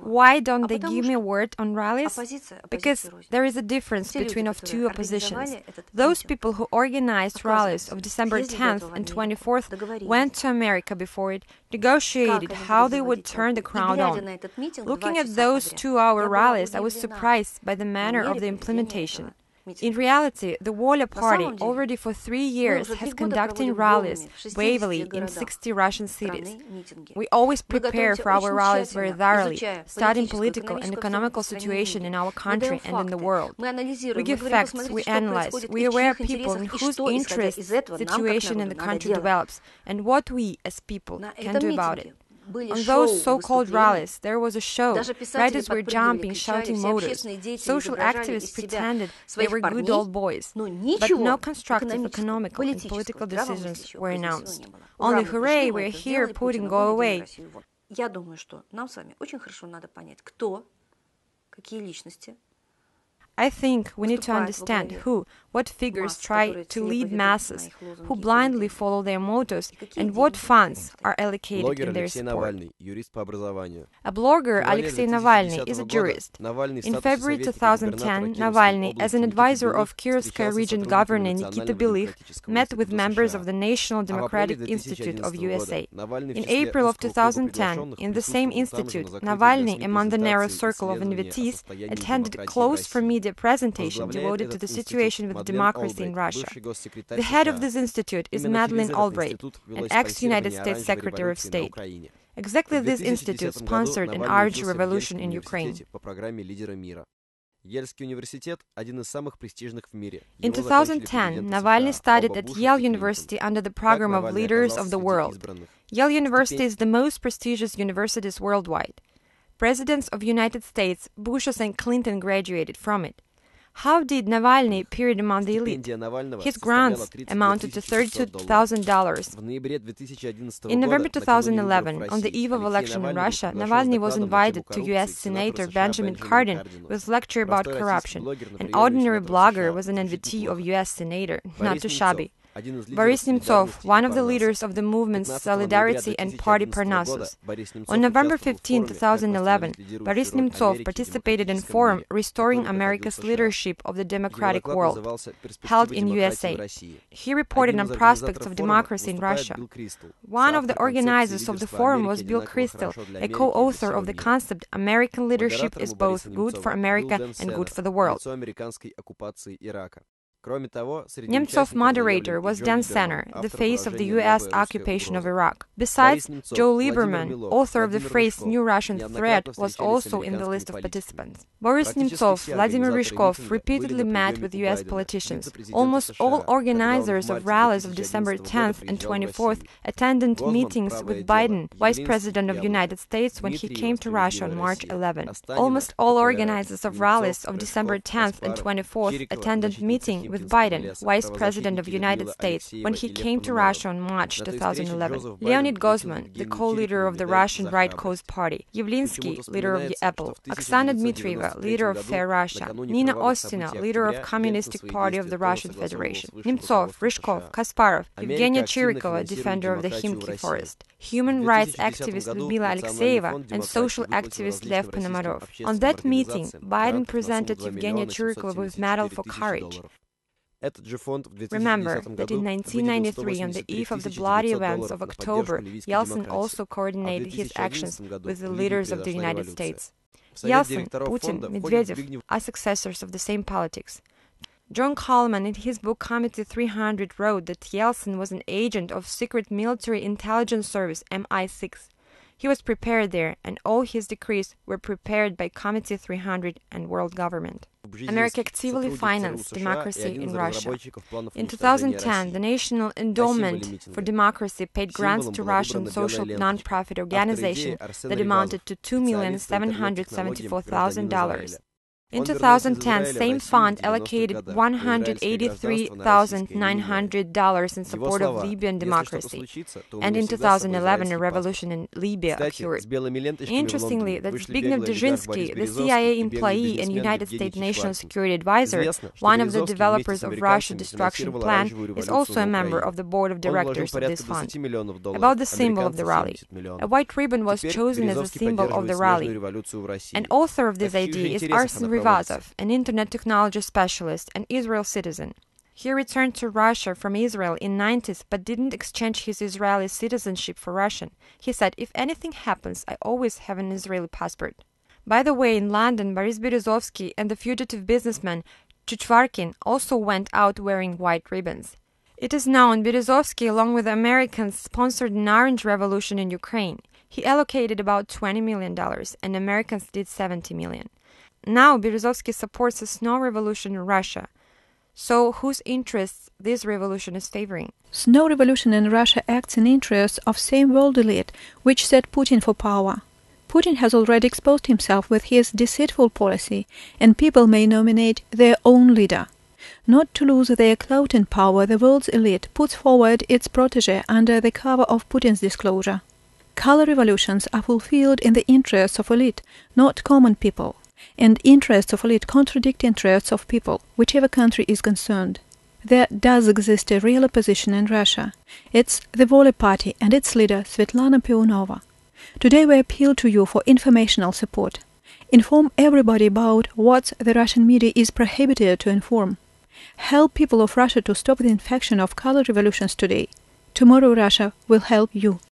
Why don't they give me a word on rallies? Because there is a difference between of two oppositions. Those people who organized rallies of December 10th and 24th went to America before it, negotiated how they would turn the crowd on. Looking at those 2-hour rallies, I was surprised by the manner of the implementation. In reality, the VOLYA party already for 3 years has conducted rallies bravely in 60 Russian cities. We always prepare for our rallies very thoroughly, studying political and economical situation in our country and in the world. We give facts, we analyze, we aware people in whose interests the situation in the country develops, and what we, as people, can do about it. On those so-called rallies, there was a show. Writers were jumping, shouting motors. Social activists pretended they were good old boys. But no constructive economical and political decisions were announced. Only, hooray, we're here, Putin, go away. I think we need to understand who, what figures try to lead masses, who blindly follow their mottos, and what funds are allocated in their support. A blogger, Alexei Navalny, is a jurist. In February 2010, Navalny, as an advisor of Kirovskaya region governor Nikita Belykh, met with members of the National Democratic Institute of USA. In April of 2010, in the same institute, Navalny, among the narrow circle of invitees, attended closed for media presentation devoted to the situation with democracy in Russia. The head of this institute is Madeleine Albright, an ex-United States Secretary of State. Exactly this institute sponsored an armed revolution in Ukraine. In 2010, Navalny studied at Yale University under the program of Leaders of the World. Yale University is the most prestigious universities worldwide. Presidents of United States, Bush and Clinton graduated from it. How did Navalny appear among the elite? His grants amounted to $32,000. In November 2011, on the eve of election in Russia, Navalny was invited to U.S. Senator Benjamin Cardin with a lecture about corruption. An ordinary blogger was an invitee of U.S. Senator, not too shabby. Boris Nemtsov, one of the leaders of the movements Solidarity and Party Parnassus. On November 15, 2011, Boris Nemtsov participated in forum Restoring America's Leadership of the Democratic World, held in USA. He reported on prospects of democracy in Russia. One of the organizers of the forum was Bill Kristol, a co-author of the concept American leadership is both good for America and good for the world. Nemtsov's moderator was Dan Senner, the face of the U.S. occupation of Iraq. Besides, Joe Lieberman, author of the phrase New Russian Threat, was also in the list of participants. Boris Nemtsov, Vladimir Ryzhkov repeatedly met with U.S. politicians. Almost all organizers of rallies of December 10th and 24th attended meetings with Biden, Vice President of the United States, when he came to Russia on March 11th. Almost all organizers of rallies of December 10th and 24th attended meeting with Biden, Vice President of the United States, when he came to Russia on March 2011. Leonid Gozman, the co-leader of the Russian Right Coast Party, Yavlinsky, leader of the Apple, Oksana Dmitrieva, leader of Fair Russia, Nina Ostina, leader of Communistic Party of the Russian Federation, Nemtsov, Ryzhkov, Kasparov, Evgenia Chirikova, defender of the Khimki forest, human rights activist Lyudmila Alexeyeva, and social activist Lev Ponomarov. On that meeting, Biden presented Evgenia Chirikova with Medal for Courage. Remember that in 1993, on the eve of the bloody events of October, Yeltsin also coordinated his actions with the leaders of the United States. Yeltsin, Putin, Medvedev are successors of the same politics. John Coleman, in his book Committee 300, wrote that Yeltsin was an agent of Secret Military Intelligence Service, MI6. He was prepared there, and all his decrees were prepared by Committee 300 and world government. America actively financed democracy in Russia. In 2010, the National Endowment for Democracy paid grants to Russian social non-profit organizations that amounted to $2,774,000. In 2010, same fund allocated $183,900 in support of Libyan democracy. And in 2011, a revolution in Libya occurred. Interestingly, that Zbigniew Brzezinski, the CIA employee and United States National Security Advisor, one of the developers of Russia destruction plan, is also a member of the board of directors of this fund. About the symbol of the rally. A white ribbon was chosen as a symbol of the rally. An author of this idea is Arsen Rivazov, an internet technology specialist and Israel citizen. He returned to Russia from Israel in the 90s but didn't exchange his Israeli citizenship for Russian. He said, "If anything happens, I always have an Israeli passport." By the way, in London, Boris Berezovsky and the fugitive businessman Chuchvarkin also went out wearing white ribbons. It is known Berezovsky, along with the Americans, sponsored an orange revolution in Ukraine. He allocated about $20 million, and Americans did $70 million. Now, Berezovsky supports a snow revolution in Russia. So, whose interests this revolution is favoring? Snow revolution in Russia acts in interests of same world elite, which set Putin for power. Putin has already exposed himself with his deceitful policy, and people may nominate their own leader. Not to lose their clout and power, the world's elite puts forward its protege under the cover of Putin's disclosure. Color revolutions are fulfilled in the interests of elite, not common people. And interests of elite contradict interests of people, whichever country is concerned. There does exist a real opposition in Russia. It's the VOLYA party and its leader Svetlana Peunova. Today we appeal to you for informational support. Inform everybody about what the Russian media is prohibited to inform. Help people of Russia to stop the infection of color revolutions today. Tomorrow Russia will help you.